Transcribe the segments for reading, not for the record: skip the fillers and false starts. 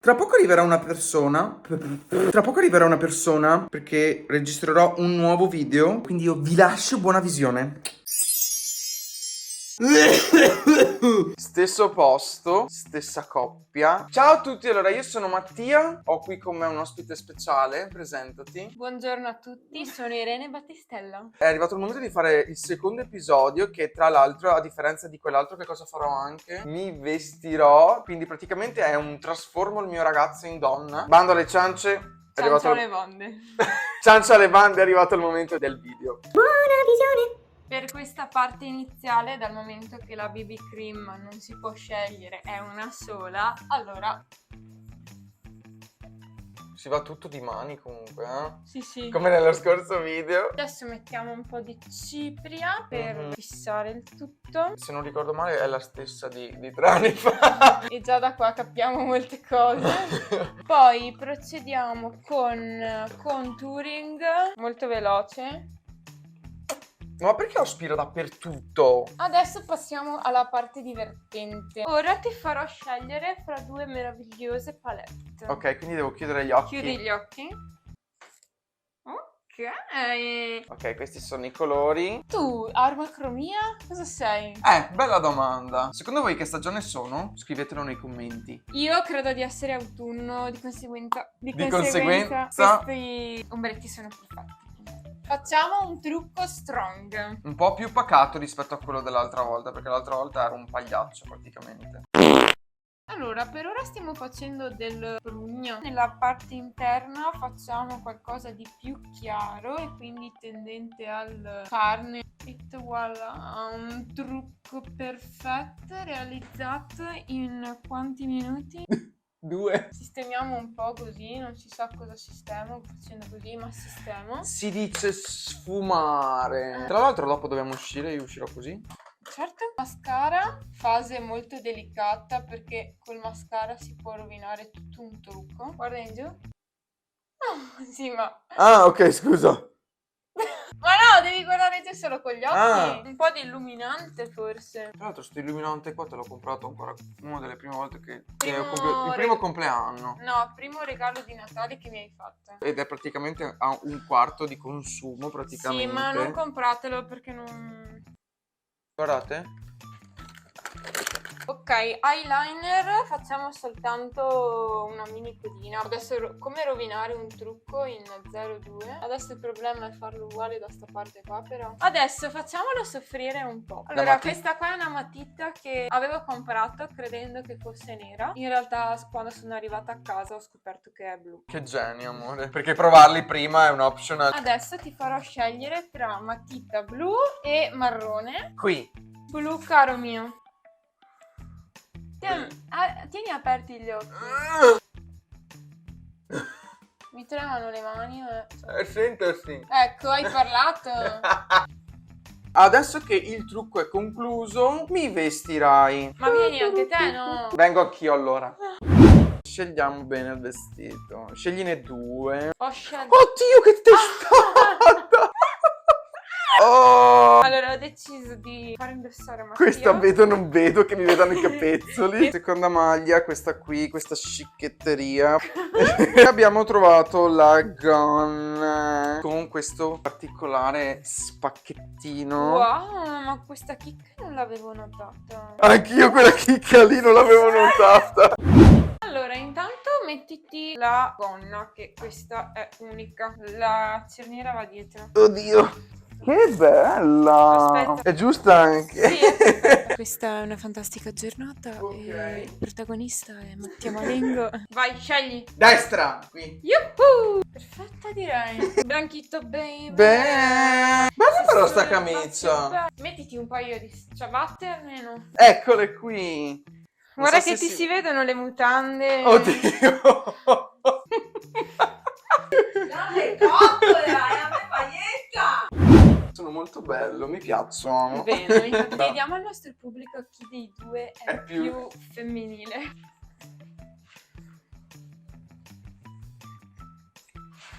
Tra poco arriverà una persona. Tra poco arriverà una persona perché registrerò un nuovo video. Quindi io vi lascio buona visione. Stesso posto, stessa coppia. Ciao a tutti, allora io sono Mattia. Ho qui con me un ospite speciale. Presentati. Buongiorno a tutti, sono Irene Battistella. È arrivato il momento di fare il secondo episodio che tra l'altro, a differenza di quell'altro, che cosa farò anche? Mi vestirò, quindi praticamente è un trasformo il mio ragazzo in donna. Bando alle ciance, è arrivato Ciao le bande. ciancia alle bande, è arrivato il momento del video. Buona visione! Per questa parte iniziale, dal momento che la BB cream non si può scegliere, è una sola, allora Si va tutto di mani comunque, eh? sì. Come nello scorso video. Adesso mettiamo un po' di cipria per fissare il tutto. Se non ricordo male è la stessa di 3 anni fa. E già da qua capiamo molte cose. Poi procediamo con contouring molto veloce. Ma perché ho spiro dappertutto? Adesso passiamo alla parte divertente. Ora ti farò scegliere fra due meravigliose palette. Ok, quindi devo chiudere gli occhi. Chiudi gli occhi. Ok. Ok, questi sono i colori. Tu, armacromia, cosa sei? Bella domanda. Secondo voi che stagione sono? Scrivetelo nei commenti. Io credo di essere autunno, di conseguenza conseguenza? questi ombretti sono perfetti. Facciamo un trucco strong. Un po' più pacato rispetto a quello dell'altra volta, perché l'altra volta ero un pagliaccio praticamente. Allora, per ora stiamo facendo del prugno. Nella parte interna facciamo qualcosa di più chiaro e quindi tendente al carne. E voilà, un trucco perfetto realizzato in quanti minuti? 2. Sistemiamo un po' così, non si sa cosa sistemo facendo così, ma sistemo. Si dice sfumare. Tra l'altro dopo dobbiamo uscire, io uscirò così. Certo, mascara, fase molto delicata perché col mascara si può rovinare tutto un trucco. Guarda in giù. Oh, sì, ma... Ah, ok, scusa. Ma no, devi guardare giù solo con gli occhi. Ah. Un po' di illuminante forse. Tra l'altro sto illuminante qua te l'ho comprato ancora una delle prime volte che Primo il primo compleanno. No, primo regalo di Natale che mi hai fatto. Ed è praticamente a un quarto di consumo praticamente. Sì, ma non compratelo perché non... Guardate. Ok, eyeliner, facciamo soltanto una mini codina. Adesso come rovinare un trucco in 02. Adesso il problema è farlo uguale da sta parte qua però. Adesso facciamolo soffrire un po'. Allora, questa qua è una matita che avevo comprato credendo che fosse nera. In realtà quando sono arrivata a casa ho scoperto che è blu. Che genio, amore. Perché provarli prima è un optional. Adesso ti farò scegliere tra matita blu e marrone. Qui. Blu, caro mio. Tieni aperti gli occhi. Mi tremano le mani. Senti. Ecco, hai parlato. Adesso che il trucco è concluso, mi vestirai. Ma vieni anche te, no? Vengo anch'io allora. Scegliamo bene il vestito. Scegline 2. Ho scelto. Oddio, che testata! Oh! Allora ho deciso di far indossare a Mattia. Questa vedo non vedo che mi vedano i capezzoli. Seconda maglia, questa qui, questa scicchetteria. E abbiamo trovato la gonne con questo particolare spacchettino. Wow, ma questa chicca non l'avevo notata. Anch'io quella chicca lì non l'avevo notata. Allora, intanto mettiti la gonna, che questa è unica. La cerniera va dietro. Oddio. Che bella! Aspetta. È giusta anche. Sì, è perfetta. Questa è una fantastica giornata e il protagonista è Mattia Malengo. Vai, scegli. Destra, qui. Yuhu! Perfetta direi. Bianchito baby. Beh, bella però sta Sì, camicia. mettiti un paio di ciabatte almeno. Eccole qui. Non Guarda so che se ti si vedono le mutande. Oddio. Dalle coccole, a me paglietta. Sono molto bello, mi piacciono. Bene, chiediamo al nostro pubblico chi dei due è È più- più femminile.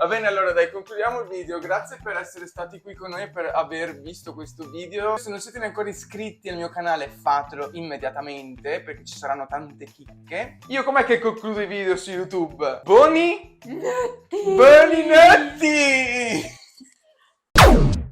Va bene, allora dai, concludiamo il video. Grazie per essere stati qui con noi e per aver visto questo video. Se non siete ancora iscritti al mio canale, fatelo immediatamente perché ci saranno tante chicche. Io com'è che concludo i video su YouTube? Boni? Buoni